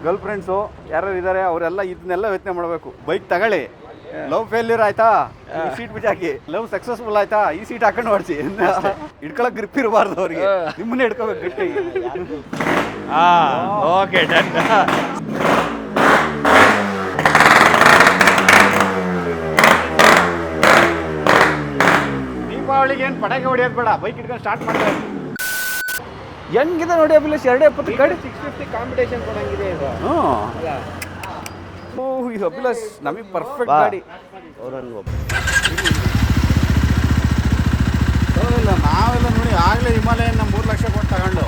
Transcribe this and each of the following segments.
Girl friends ಯಾರು ಇದ್ದಾರೆ ಅವರೆಲ್ಲ ಇದನ್ನೆಲ್ಲ ಯೋಚನೆ ಮಾಡಬೇಕು. ಬೈಕ್ ತಗೊಳ್ಳಿ, ಲವ್ ಫೇಲ್ಯೂರ್ ಆಯ್ತಾ ಈ ಸೀಟ್ ಬಿಚ್ಚಾಕಿ, ಲವ್ ಸಕ್ಸಸ್ಫುಲ್ ಆಯ್ತಾ ಈ ಸೀಟ್ ಹಾಕೊಂಡು ಹೊಡ್ಸಿ. ಹಿಡ್ಕೊಳಕ್ ಗ್ರಿಪ್ ಇರಬಾರ್ದು ಅವ್ರಿಗೆ, ನಿಮ್ಮನ್ನೇ ಹಿಡ್ಕೋಬೇಕು ಗಟ್ಟಿಗೆ. Okay done. ದೀಪಾವಳಿಗೆ ಏನು ಪಟಾಕಿ ಹೊಡಿಯೋದು ಬೇಡ, ಬೈಕ್ ಇಟ್ಕೊಂಡು ಸ್ಟಾರ್ಟ್ ಮಾಡ್ತಾ ಇರ್ತೀವಿ. ಹೆಂಗಿದೆ ನೋಡಿ ಅಭಿಲಾಷ್, 270 ಗಾಡಿ 650 ಕಾಂಪಿಟೇಷನ್ ಕೊಡಂಗಿದೆ ಇದು. ಓಹ್ ಇದು ಅಭಿಲಾಷ್ ನಮಗೆ ಪರ್ಫೆಕ್ಟ್ ಗಾಡಿ. ಇಲ್ಲ ನಾವೆಲ್ಲ ನೋಡಿ ಆಗಲೇ ಹಿಮಾಲಯನ 3 ಲಕ್ಷ ಕೊಟ್ಟು ತಗೊಂಡು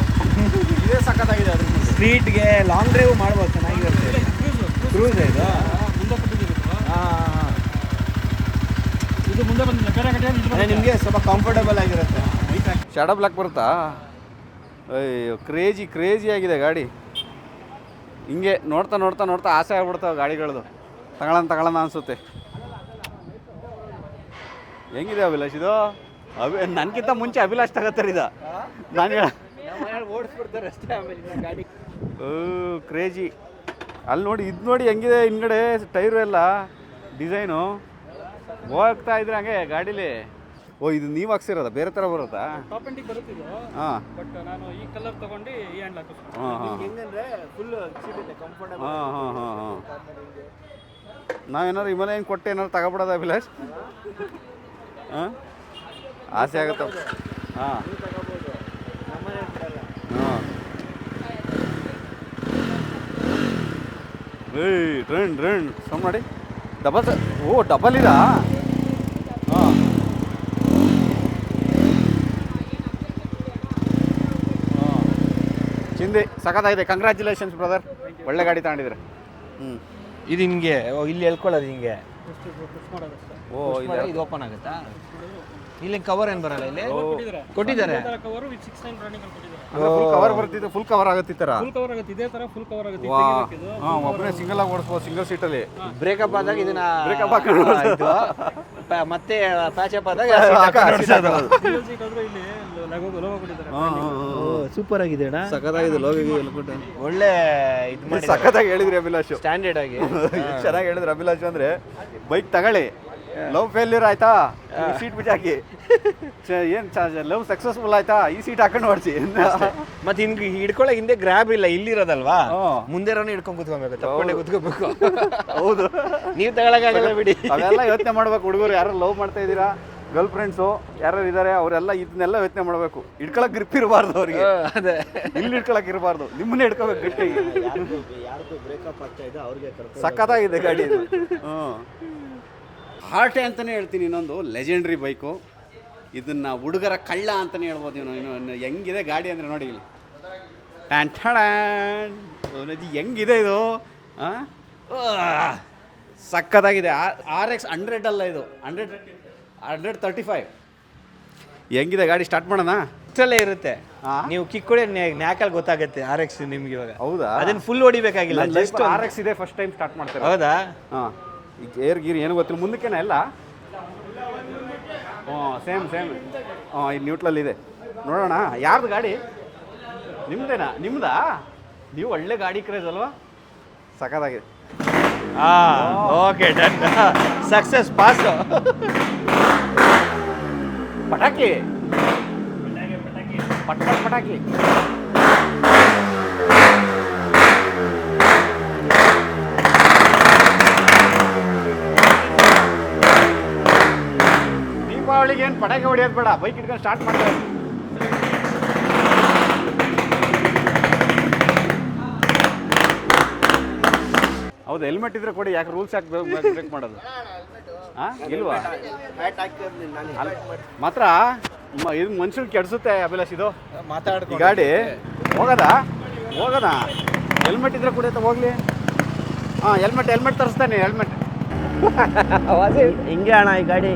ಇದೇ ಸಖತ್ತಾಗಿದೆ. ಅದ್ರ ಸ್ಟ್ರೀಟ್ಗೆ ಲಾಂಗ್ ಡ್ರೈವ್ ಮಾಡ್ಬೋದು, ಚೆನ್ನಾಗಿರುತ್ತೆ. ಕ್ರೂಸ್ ಇದು ಇದು ಮುಂದೆ ಬಂದಿಲ್ಲ, ಬೇರೆ ಗಾಡಿ ನಿಮಗೆ ಸ್ವಲ್ಪ ಕಂಫರ್ಟಬಲ್ ಆಗಿರುತ್ತೆ. ಶಾಡೋ ಬ್ಲಾಕ್ ಬರುತ್ತಾ? ಅಯ್ಯೋ ಕ್ರೇಜಿ ಆಗಿದೆ ಗಾಡಿ. ಹಿಂಗೆ ನೋಡ್ತಾ ನೋಡ್ತಾ ನೋಡ್ತಾ ಆಸೆ ಆಗ್ಬಿಡ್ತಾವೆ ಗಾಡಿಗಳದು, ತಗೊಳ್ಳೋಣ ಅನಿಸುತ್ತೆ. ಹೆಂಗಿದೆ ಅಭಿಲಾಷ್ ಇದು? ನನಗಿಂತ ಮುಂಚೆ ಅಭಿಲಾಷ್ ತಗೋತಾರೆ ಇದು. ನಾನು ಓಡಿಸ್ಬಿಡ್ತಾರೆ ಅಷ್ಟೇ. ಆಮೇಲೆ ಗಾಡಿ ಕ್ರೇಜಿ. ಅಲ್ಲಿ ನೋಡಿ, ಇದು ನೋಡಿ ಹೆಂಗಿದೆ ಹಿಂದ್ಗಡೆ ಟೈರು ಎಲ್ಲ ಡಿಸೈನು. ಹೋಗ್ತಾ ಇದ್ರೆ ಹಂಗೆ ಗಾಡೀಲಿ. ಓ ಇದು ನೀವು ಹಾಕ್ಸಿರೋದ, ಬೇರೆ ಥರ ಬರುತ್ತಾ? ಟಾಪ್ ಎಂಡಿಗೆ ಬರುತ್ತಿದ್ದು, ಹಾಂ. ಬಟ್ ನಾನು ಈ ಕಲರ್ ತಗೊಂಡು ಈ ಹ್ಯಾಂಡ್ ಹಾಕಿಸ್ತೀನಿ. ಹಾಂ ಹೆಂಗಂದ್ರೆ ಫುಲ್ ಕಂಫರ್ಟಬಲ್. ಹಾಂ. ನಾವೇನಾದ್ರು ಹಿಮಾಲಯನ್ ಕೊಟ್ಟು ಏನಾದ್ರು ತಗೊಬಿಡೋದ ಅಭಿಲಾಷ್? ಹಾಂ ಆಸೆ ಆಗುತ್ತೆ. ಹಾಂ ಹಾಂ. ರೆಂಡ್ ಸಮ್ ಮಾಡಿ ಡಬಲ್ ಇದಾ? ಹಾಂ. ಚಿಂದಿ ಸಖತ್ತಾಗಿದೆ. ಕಂಗ್ರ್ಯಾಚುಲೇಷನ್ಸ್ ಬ್ರದರ್, ಒಳ್ಳೆ ಗಾಡಿ ತಗೊಂಡಿದ್ರೆ. ಇದು ಹಿಂಗೆ ಇಲ್ಲಿ ಎಳ್ಕೊಳ್ಳೋದು ಹಿಂಗೆ. ಓ ಇದು ಓಪನ್ ಆಗುತ್ತಾ? ಇಲ್ಲಿ ಕವರ್ ಏನು ಬರಲ್ಲ, ಇಲ್ಲಿ ಕೊಟ್ಟಿದ್ದಾರೆ. ಕವರ್ ವಿತ್ 6 ರನ್ನಿಂಗ್ ಕೊಟ್ಟಿದ್ದಾರೆ. ಫುಲ್ ಕವರ್ ಬರ್ತಿತ್ತು, ಫುಲ್ ಕವರ್ ಆಗುತ್ತೆ ಈ ಥರ. ಫುಲ್ ಕವರ್ ಆಗುತ್ತೆ, ಇದೇ ತರ ಫುಲ್ ಕವರ್ ಆಗುತ್ತೆ. ಹಾಂ, ಒಬ್ಬನೇ ಸಿಂಗಲ್ ಆಗಿ ಓಡಿಸ್ಬೋದು, ಸಿಂಗಲ್ ಸೀಟಲ್ಲಿ. ಬ್ರೇಕಪ್ ಆದಾಗ ಇದನ್ನ ಬ್ರೇಕಪ್ ಹಾಕೊಂಡು ಮತ್ತೆ ಪ್ಯಾಚಪ್ ಆದಾಗ ಸಿಂಗಲ್ ಸೀಟ್ ಆದ್ರೆ ಇಲ್ಲಿ ಲೋಗೋ ಕೊಟ್ಟಿದ್ದಾರೆ. ಸೂಪರ್ ಆಗಿದೆ ಅಣ್ಣ, ಸಖತ್ತಾಗಿದೆ. ಲೋಗಿಗೆ ಒಳ್ಳೆ ಇದು ಮಾಡಿ ಸಖತ್ತಾಗಿ ಹೇಳಿದ್ರಿ ಅಭಿಲಾಷ್, ಸ್ಟ್ಯಾಂಡರ್ಡ್ ಆಗಿ ಚೆನ್ನಾಗಿ ಹೇಳಿದ್ರಿ ಅಭಿಲಾಷ್. ಅಂದರೆ ಬೈಕ್ ತಗೊಳ್ಳಿ, ಲವ್ ಫೇಲ್ಯೂರ್ ಆಯ್ತಾ ಈ ಸೀಟ್ ಬಿಚ್ಚಾಕಿ, ಏನು ಲವ್ ಸಕ್ಸಸ್ಫುಲ್ ಆಯ್ತಾ ಈ ಸೀಟ್ ಹಾಕೊಂಡು ಹೊಡ್ಸಿ. ಮತ್ತೆ ಹಿಂಗೆ ಹಿಡ್ಕೊಳಕ್ ಹಿಂದೆ ಗ್ರ್ಯಾಬ್ ಇಲ್ಲ, ಇಲ್ಲಿರೋದಲ್ವಾ, ಮುಂದೆ ಹಿಡ್ಕೊಂಡು ಕುತ್ಕೊಬೇಕು, ತಪ್ಕೊಂಡೆ ಕುತ್ಕೋಬೇಕು. ಹೌದು, ನೀವು ತಗೊಳಕ್ಕಾಗಲ್ಲ ಬಿಡಿ. ಅವೆಲ್ಲ ಯೋಚನೆ ಮಾಡ್ಬೇಕು. ಹುಡುಗರು ಯಾರು ಲವ್ ಮಾಡ್ತಾ ಇದ್ದೀರಾ, ಗರ್ಲ್ ಫ್ರೆಂಡ್ಸು ಯಾರು ಇದ್ದಾರೆ ಅವರೆಲ್ಲ ಇದನ್ನೆಲ್ಲ ಯೋಚನೆ ಮಾಡಬೇಕು. ಹಿಡ್ಕೊಳಕ್ ಗ್ರಿಪ್ ಇರಬಾರ್ದು ಅವ್ರಿಗೆ, ಅದೇ ಇಲ್ಲಿ ಹಿಡ್ಕೊಳಕ್ ಇರಬಾರ್ದು, ನಿಮ್ಮನ್ನೇ ಹಿಡ್ಕೋಬೇಕು ಗಟ್ಟಿಗೆ. ಸಖತ್ತಾಗಿದೆ ಗಾಡಿ ಇದು. ಹಾರ್ಟೆ ಅಂತಲೇ ಹೇಳ್ತೀನಿ. ಇನ್ನೊಂದು ಲೆಜೆಂಡ್ರಿ ಬೈಕು, ಇದನ್ನು ಹುಡುಗರ ಕಳ್ಳ ಅಂತಲೇ ಹೇಳ್ಬೋದು. ಇನ್ನು ಹೆಂಗಿದೆ ಗಾಡಿ ಅಂದರೆ ನೋಡಿ ಇಲ್ಲಿ, ಹೆಂಗಿದೆ ಇದು, ಸಕ್ಕತ್ತಾಗಿದೆ. RX 100 ಅಲ್ಲ ಇದು, 135. ಹೆಂಗಿದೆ ಗಾಡಿ? ಸ್ಟಾರ್ಟ್ ಮಾಡೋಣ. ಇಷ್ಟಲ್ಲೇ ಇರುತ್ತೆ, ನೀವು ಕಿಕ್ಕೊಡೆ ನ್ಯಾಕಲ್ಲಿ ಗೊತ್ತಾಗುತ್ತೆ RX ನಿಮ್ಗೆ ಇವಾಗ. ಹೌದಾ? ಅದನ್ನ ಫುಲ್ ಹೊಡಿಬೇಕಾಗಿಲ್ಲ, ಜಸ್ಟ್ RX ಇದೆ, ಫಸ್ಟ್ ಟೈಮ್ ಸ್ಟಾರ್ಟ್ ಮಾಡ್ತಾರೆ. ಹೌದಾ? ಹಾಂ, ಈಗ ಏರ್ ಗೀರ್ ಏನು ಗೊತ್ತಿಲ್ಲ, ಮುಂದಕ್ಕೇನ ಎಲ್ಲ. ಸೇಮ್ ಇದು ನ್ಯೂಟ್ರಲ್ ಇದೆ. ನೋಡೋಣ ಯಾರ್ದು ಗಾಡಿ? ನಿಮ್ಮದೇನಾ? ನಿಮ್ಮದಾ? ನೀವು ಒಳ್ಳೆ ಗಾಡಿ ಕ್ರೇಜ್ ಅಲ್ವಾ? ಸಖತ್ತಾಗಿದೆ. Okay done, success pass. ಪಟಾಕಿ ಪಟಾಕಿ. ದೀಪಾವಳಿಗೆ ಏನು ಪಟಾಕಿ ಹೊಡಿಯೋದು ಬೇಡ, ಬೈಕ್ ಇಟ್ಕೊಂಡು ಸ್ಟಾರ್ಟ್ ಮಾಡ್ತಾರೆ. ಹೌದು, ಹೆಲ್ಮೆಟ್ ಇದ್ರೆ ಕೊಡಿ. ಯಾಕೆ ರೂಲ್ಸ್ ಯಾಕೆ ಬ್ರೇಕ್ ಮಾಡೋದು? ಹಾಂ ಇಲ್ವಾ? ಮಾತ್ರ ಇದು ಮನುಷ್ಯರು ಕೆಡಿಸುತ್ತೆ ಅಭಿಲಾಷ್. ಇದು ಈ ಗಾಡಿ ಹೋಗೋದಾ? ಹೆಲ್ಮೆಟ್ ಇದ್ರೆ ಕುಡಿಯುತ್ತೆ, ಹೋಗ್ಲಿ. ಹಾಂ, ಹೆಲ್ಮೆಟ್ ತರಿಸ್ತಾನೆ, ಹೆಲ್ಮೆಟ್. ಹಿಂಗೆ ಅಣ್ಣ ಈ ಗಾಡಿ.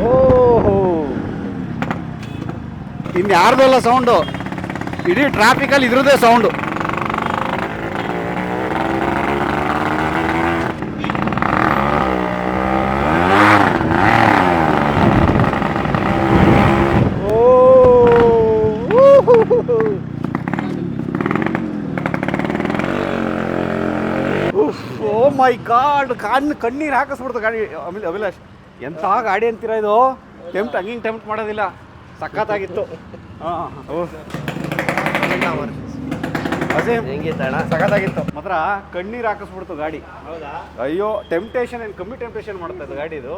ಓಹೋ, ಇನ್ಯಾರ್ದಲ್ಲ ಸೌಂಡು, ಇಡೀ ಟ್ರಾಫಿಕಲ್ಲಿ ಇದ್ರದ್ದೇ ಸೌಂಡು. ಓ ಮೈ ಗಾಡ್ ಕಣ್ಣೀರು ಹಾಕಿಸ್ಬಿಡ್ತು ಗಾಡಿ. ಅಭಿಲಾಷ್ ಎಂಥ ಗಾಡಿ ಅಂತೀರ ಇದು, ಟೆಂಪ್ಟ್ ಮಾಡೋದಿಲ್ಲ, ಸಖತ್ತಾಗಿತ್ತು. ಹಾಂ ಅದೇ ಸಖತ್ತಾಗಿತ್ತು ಮಾತ್ರ. ಕಣ್ಣೀರು ಹಾಕಿಸ್ಬಿಡ್ತು ಗಾಡಿ. ಅಯ್ಯೋ ಟೆಂಪ್ಟೇಷನ್ ಏನು ಕಮ್ಮಿ ಟೆಂಪ್ಟೇಷನ್ ಮಾಡ್ತಾ ಇತ್ತು ಗಾಡಿ ಇದು.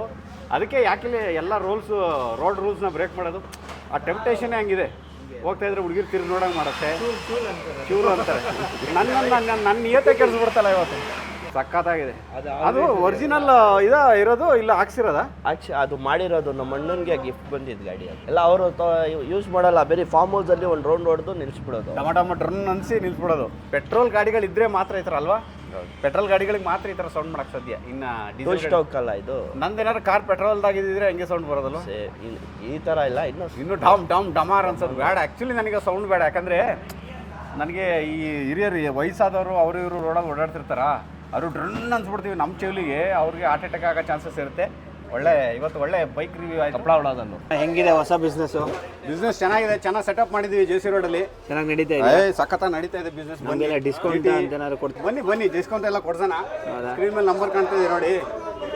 ಅದಕ್ಕೆ ಯಾಕಿಲ್ಲಿ ಎಲ್ಲ ರೋಡ್ ರೂಲ್ಸ್ನ ಬ್ರೇಕ್ ಮಾಡೋದು. ಆ ಟೆಂಪ್ಟೇಷನ್ನೇ ಹಂಗಿದೆ. ಹೋಗ್ತಾ ಇದ್ರೆ ಹುಡುಗಿರು ತಿರುಗಿ ನೋಡಂಗೆ ಮಾಡುತ್ತೆ, ಚೂರು ಅಂತಾರೆ. ನನ್ನ ನಿಯತೆ ಕೆಡಿಸ್ಬಿಡ್ತಲ್ಲ ಇವತ್ತು. ಸಖತ್ತಾಗಿದೆ. ಅದು ಒರಿಜಿನಲ್ ಇರೋದು ಇಲ್ಲ ಹಾಕ್ಸಿರೋದಾ? ಅದು ಮಾಡಿರೋದು ನಮ್ಮ ಅಣ್ಣನಿಗೆ ಗಿಫ್ಟ್ ಬಂದಿದ್ದು ಗಾಡಿ ಅದು. ಎಲ್ಲ ಅವರು ಯೂಸ್ ಮಾಡಲ್ಲ, ಬೇರೆ ಫಾರ್ಮ್ ಹೌಸಲ್ಲಿ ಒಂದು ರೌಂಡ್ ಹೊಡೆದು ನಿಲ್ಲಿಸ್ಬಿಡೋದು, ಟಮ ಡ್ರನ್ ಅನ್ಸಿ ನಿಲ್ಸ್ಬಿಡೋದು. ಪೆಟ್ರೋಲ್ ಗಾಡಿಗಳಿದ್ರೆ ಮಾತ್ರ ಈ ಥರ ಅಲ್ವಾ? ಪೆಟ್ರೋಲ್ ಗಾಡಿಗಳಿಗೆ ಮಾತ್ರ ಈ ಥರ ಸೌಂಡ್ ಮಾಡಕ್ಕೆ ಸಾಧ್ಯ. ಇನ್ನು ಡೀಸೆಲ್ ಸ್ಟೋಕ್ ಅಲ್ಲ ಇದು. ನಂದೇನಾದ್ರು ಕಾರ್ ಪೆಟ್ರೋಲ್ದಾಗಿದ್ದಿದ್ರೆ ಹೆಂಗೆ ಸೌಂಡ್ ಬರೋದಲ್ಲ? ಈ ಥರ ಇಲ್ಲ. ಇನ್ನು ಡಮಾರ್ ಅನ್ಸೋದು ಬೇಡ. ಆ್ಯಕ್ಚುಲಿ ನನಗೆ ಸೌಂಡ್ ಬೇಡ. ಯಾಕಂದರೆ ನನಗೆ ಈ ಹಿರಿಯರು ವಯಸ್ಸಾದವರು ಅವರು ಇವರು ರೋಡಲ್ಲಿ ಓಡಾಡ್ತಿರ್ತಾರ, ಅವರು ಡ್ರನ್ ಅನ್ಸ್ಬಿಡ್ತೀವಿ ನಮ್ಮ ಚೆವಿಲಿಗೆ, ಅವ್ರಿಗೆ ಹಾರ್ಟ್ ಅಟ್ಯಾಕ್ ಆಗೋ ಚಾನ್ಸಸ್ ಇರುತ್ತೆ. ಇವತ್ತು ಒಳ್ಳೆ ಬೈಕ್ ರಿವ್ಯೂ ಆಯ್ತು. ಕಪ್ಪಳ ಹೊಡೋದನ್ನು ಹೆಂಗಿದೆ ಹೊಸ ಬಿಸ್ನೆಸ್ ಚೆನ್ನಾಗಿದೆ, ಚೆನ್ನಾಗಿ ಸೆಟಪ್ ಮಾಡಿದ್ದೀವಿ ಜೆ ಸಿ ರೋಡಲ್ಲಿ. ಚೆನ್ನಾಗಿ ನಡೀತಾ ಇದೆ. ಸಖತ್ತಾಗಿ ನಡೀತಾ ಇದೆ ಬಿಸ್ನೆಸ್. ಡಿಸ್ಕೌಂಟ್ ಏನಾದ್ರು ಕೊಡ್ತೀವಿ? ಬನ್ನಿ ಡಿಸ್ಕೌಂಟ್ ಎಲ್ಲ ಕೊಡ್ಸೋಣ. ಸ್ಕ್ರೀನ್ ಮೇಲೆ ನಂಬರ್ ಕಾಣ್ತಿದೆ ನೋಡಿ,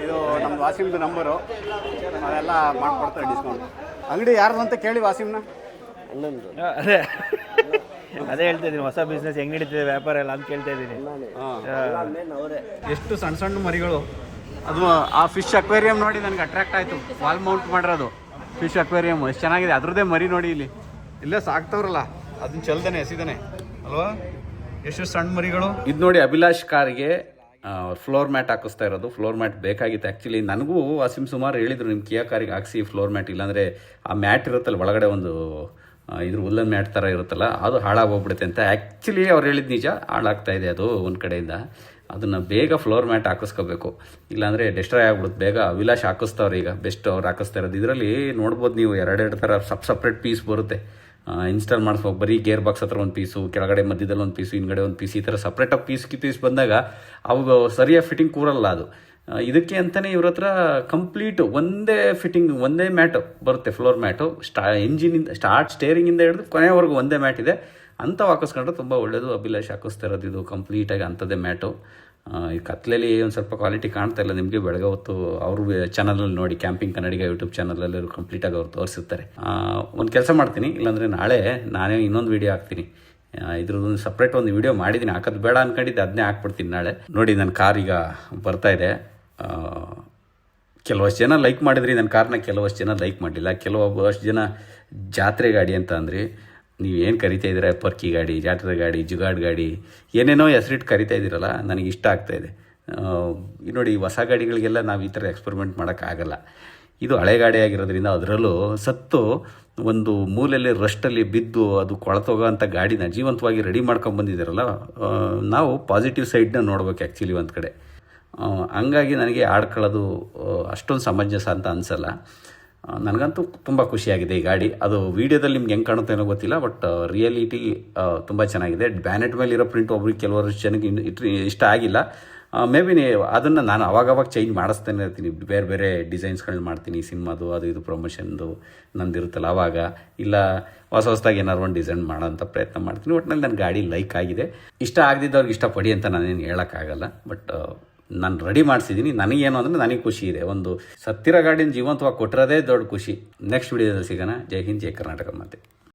ಇದು ನಮ್ಮ ವಾಸಿಮ್ದು ನಂಬರು. ಅದೆಲ್ಲ ಮಾಡ್ಕೊಡ್ತಾರೆ ಡಿಸ್ಕೌಂಟ್. ಅಂಗಡಿ ಯಾರ್ದು ಅಂತ ಕೇಳಿ ವಾಸಿಮ್ನ. ಅದೇ ಹೇಳ್ತಾ ಇದ್ದೀನಿ, ಹೊಸ ಬಿಸ್ನೆಸ್ ಹೆಂಗ್ ನಡೀತಿದೆ ವ್ಯಾಪಾರ ಎಲ್ಲ ಅಂತ ಕೇಳ್ತಾ ಇದ್ದೀನಿ. ಎಷ್ಟು ಸಣ್ಣ ಸಣ್ಣ ಮರಿಗಳು. ಅದು ಆ ಫಿಶ್ ಅಕ್ವೇರಿಯಂ ನೋಡಿ ನನಗೆ ಅಟ್ರಾಕ್ಟ್ ಆಯಿತು. ವಾಲ್ ಮೌಂಟ್ ಮಾಡಿರೋದು ಫಿಶ್ ಅಕ್ವೇರಿಯಂ ಎಷ್ಟು ಚೆನ್ನಾಗಿದೆ. ಅದ್ರದ್ದೇ ಮರಿ ನೋಡಿ ಇಲ್ಲೇ ಸಾಕ್ತವ್ರಲ್ಲ, ಅದನ್ನ ಚಲ್ದಾನೆ ಎಸಿದಾನೆ ಅಲ್ವಾ, ಎಷ್ಟು ಸಣ್ಣ ಮರಿಗಳು. ಇದು ನೋಡಿ ಅಭಿಲಾಷ್ ಕಾರಿಗೆ ಫ್ಲೋರ್ ಮ್ಯಾಟ್ ಹಾಕಿಸ್ತಾ ಇರೋದು. ಫ್ಲೋರ್ ಮ್ಯಾಟ್ ಬೇಕಾಗಿತ್ತು ಆ್ಯಕ್ಚುಲಿ. ನನಗೂ ವಾಸಿಮ್ ಸುಮಾರು ಹೇಳಿದರು, ನಿಮ್ಮ ಕಿಯಾ ಕಾರಿಗೆ ಹಾಕ್ಸಿ ಫ್ಲೋರ್ ಮ್ಯಾಟ್, ಇಲ್ಲಾಂದರೆ ಆ ಮ್ಯಾಟ್ ಇರುತ್ತಲ್ಲ ಒಳಗಡೆ ಒಂದು ಇದ್ರ ಉಲ್ಲನ್ ಮ್ಯಾಟ್ ಥರ ಇರುತ್ತಲ್ಲ, ಅದು ಹಾಳಾಗೋಗ್ಬಿಡುತ್ತೆ ಅಂತ. ಆ್ಯಕ್ಚುಲಿ ಅವ್ರು ಹೇಳಿದ ನಿಜ, ಹಾಳಾಗ್ತಾ ಇದೆ ಅದು ಒಂದು ಕಡೆಯಿಂದ. ಅದನ್ನು ಬೇಗ ಫ್ಲೋರ್ ಮ್ಯಾಟ್ ಹಾಕಿಸ್ಕೋಬೇಕು, ಇಲ್ಲಾಂದರೆ ಡಿಸ್ಟ್ರಾಯ್ ಆಗ್ಬಿಡುತ್ತೆ ಬೇಗ. ಅಭಿಲಾಷ್ ಹಾಕಿಸ್ತವ್ರು ಈಗ ಬೆಸ್ಟ್ ಅವ್ರು ಹಾಕಿಸ್ತಾ ಇರೋದು. ಇದರಲ್ಲಿ ನೋಡ್ಬೋದು ನೀವು ಎರಡೆರಡು ಥರ ಸಪ್ರೇಟ್ ಪೀಸ್ ಬರುತ್ತೆ. ಇನ್ಸ್ಟಾಲ್ ಮಾಡಿಸ್ಬೇಕು. ಬರೀ ಗೇರ್ ಬಾಕ್ಸ್ ಹತ್ರ ಒಂದು ಪೀಸು, ಕೆಳಗಡೆ ಮಧ್ಯದಲ್ಲಿ ಒಂದು ಪೀಸು, ಹಿಂದ್ಗಡೆ ಒಂದು ಪೀಸ್, ಈ ಥರ ಸಪ್ರೇಟಾಗಿ ಪೀಸ್ ಬಂದಾಗ ಅವು ಸರಿಯಾಗಿ ಫಿಟ್ಟಿಂಗ್ ಕೂರಲ್ಲ ಅದು. ಇದಕ್ಕೆ ಅಂತಲೇ ಇವ್ರ ಹತ್ರ ಕಂಪ್ಲೀಟ್ ಒಂದೇ ಫಿಟ್ಟಿಂಗ್, ಒಂದೇ ಮ್ಯಾಟು ಬರುತ್ತೆ, ಫ್ಲೋರ್ ಮ್ಯಾಟು. ಸ್ಟೇರಿಂಗಿಂದ ಹಿಡಿದು ಕೊನೆವರೆಗೂ ಒಂದೇ ಮ್ಯಾಟ್ ಇದೆ. ಅಂಥವು ಹಾಕಿಸ್ಕೊಂಡ್ರೆ ತುಂಬ ಒಳ್ಳೆಯದು. ಅಭಿಲಾಷ್ ಹಾಕಿಸ್ತಾ ಇರೋದು ಇದು ಕಂಪ್ಲೀಟಾಗಿ ಅಂಥದ್ದೇ ಮ್ಯಾಟು. ಈ ಕತ್ಲೆಯಲ್ಲಿ ಒಂದು ಸ್ವಲ್ಪ ಕ್ವಾಲಿಟಿ ಕಾಣ್ತಾ ಇಲ್ಲ ನಿಮಗೆ. ಬೆಳಗ್ಗೆ ಹೊತ್ತು ಅವರು ಚಾನಲಲ್ಲಿ ನೋಡಿ, ಕ್ಯಾಂಪಿಂಗ್ ಕನ್ನಡಿಗ ಯೂಟ್ಯೂಬ್ ಚಾನಲಲ್ಲಿ ಕಂಪ್ಲೀಟಾಗಿ ಅವ್ರು ತೋರಿಸಿರ್ತಾರೆ. ಒಂದು ಕೆಲಸ ಮಾಡ್ತೀನಿ, ಇಲ್ಲಾಂದರೆ ನಾನೇ ಇನ್ನೊಂದು ವೀಡಿಯೋ ಹಾಕ್ತೀನಿ. ಇದ್ರದ್ದೊಂದು ಸಪ್ರೇಟ್ ಒಂದು ವೀಡಿಯೋ ಮಾಡಿದ್ದೀನಿ, ಹಾಕೋದು ಬೇಡ ಅಂದ್ಕೊಂಡಿದ್ದೆ, ಅದನ್ನೇ ಹಾಕ್ಬಿಡ್ತೀನಿ ನಾಳೆ. ನೋಡಿ ನನ್ನ ಕಾರ್ ಈಗ ಬರ್ತಾಯಿದೆ. ಕೆಲವಷ್ಟು ಜನ ಲೈಕ್ ಮಾಡಿದ್ರಿ ನನ್ನ ಕಾರ್ನ, ಕೆಲವಷ್ಟು ಜನ ಲೈಕ್ ಮಾಡಲಿಲ್ಲ. ಕೆಲವಷ್ಟು ಜನ ಜಾತ್ರೆ ಗಾಡಿ ಅಂತ ಅಂದ್ರಿ. ನೀವೇನು ಕರಿತಾ ಇದ್ದೀರಾ, ಪರ್ಕಿ ಗಾಡಿ, ಜಾತ್ರೆ ಗಾಡಿ, ಜುಗಾಡ್ ಗಾಡಿ, ಏನೇನೋ ಹೆಸರಿಟ್ಟು ಕರಿತಾ ಇದ್ದೀರಲ್ಲ, ನನಗೆ ಇಷ್ಟ ಆಗ್ತಾಯಿದೆ. ನೋಡಿ, ಹೊಸ ಗಾಡಿಗಳಿಗೆಲ್ಲ ನಾವು ಈ ಥರ ಎಕ್ಸ್ಪೆರಿಮೆಂಟ್ ಮಾಡೋಕ್ಕಾಗಲ್ಲ. ಇದು ಹಳೆ ಗಾಡಿ ಆಗಿರೋದ್ರಿಂದ, ಅದರಲ್ಲೂ ಸತ್ತು ಒಂದು ಮೂಲೆಯಲ್ಲಿ ರಸ್ಟಲ್ಲಿ ಬಿದ್ದು ಅದು ಕೊಳತೋಗೋ ಅಂಥ ಗಾಡಿನ ಜೀವಂತವಾಗಿ ರೆಡಿ ಮಾಡ್ಕೊಂಡು ಬಂದಿದ್ದಾರಲ್ಲ, ನಾವು ಪಾಸಿಟಿವ್ ಸೈಡ್ನ ನೋಡ್ಬೇಕು ಆ್ಯಕ್ಚುಲಿ ಒಂದು ಕಡೆ. ಹಂಗಾಗಿ ನನಗೆ ಆಡ್ಕೊಳ್ಳೋದು ಅಷ್ಟೊಂದು ಸಮಂಜಸ ಅಂತ ಅನಿಸಲ್ಲ. ನನಗಂತೂ ತುಂಬ ಖುಷಿಯಾಗಿದೆ ಈ ಗಾಡಿ. ಅದು ವೀಡಿಯೋದಲ್ಲಿ ನಿಮ್ಗೆ ಹೆಂಗೆ ಕಾಣುತ್ತೆ ಏನೋ ಗೊತ್ತಿಲ್ಲ, ಬಟ್ ರಿಯಾಲಿಟಿ ತುಂಬ ಚೆನ್ನಾಗಿದೆ. ಬ್ಯಾನೆಟ್ ಮೇಲೆ ಇರೋ ಪ್ರಿಂಟ್ ಒಬ್ರಿಗೆ ಕೆಲವರು ಜನಕ್ಕೆ ಇಷ್ಟ ಆಗಿಲ್ಲ. ಮೇ ಬಿ ಅದನ್ನು ನಾನು ಅವಾಗವಾಗ ಚೇಂಜ್ ಮಾಡಿಸ್ತಾನೆ ಇರ್ತೀನಿ. ಬೇರೆ ಬೇರೆ ಡಿಸೈನ್ಸ್ಗಳನ್ನ ಮಾಡ್ತೀನಿ, ಸಿನಿಮಾದು ಅದು ಇದು ಪ್ರಮೋಷನ್ದು ನಂದಿರುತ್ತಲ್ಲ ಆವಾಗ, ಇಲ್ಲ ಹೊಸದಾಗಿ ಏನಾದ್ರು ಒಂದು ಡಿಸೈನ್ ಮಾಡೋಂಥ ಪ್ರಯತ್ನ ಮಾಡ್ತೀನಿ. ಒಟ್ಟಿನಲ್ಲಿ ನನ್ನ ಗಾಡಿ ಲೈಕ್ ಆಗಿದೆ. ಇಷ್ಟ ಆಗದಿದ್ದವ್ರಿಗೆ ಇಷ್ಟಪಡಿ ಅಂತ ನಾನೇನು ಹೇಳೋಕ್ಕಾಗಲ್ಲ, ಬಟ್ ನಾನು ರೆಡಿ ಮಾಡಿಸಿದ್ದೀನಿ. ನನಗೇನು ಅಂದರೆ ನನಗೆ ಖುಷಿ ಇದೆ. ಒಂದು ಸತ್ತಿರೋ ಗಾಡಿನ ಜೀವಂತವಾಗಿ ಕೊಟ್ಟಿರೋದೇ ದೊಡ್ಡ ಖುಷಿ. ನೆಕ್ಸ್ಟ್ ವಿಡಿಯೋದಲ್ಲಿ ಸಿಗೋಣ. ಜೈ ಹಿಂದ್, ಜೈ ಕರ್ನಾಟಕ. ಮತ್ತೆ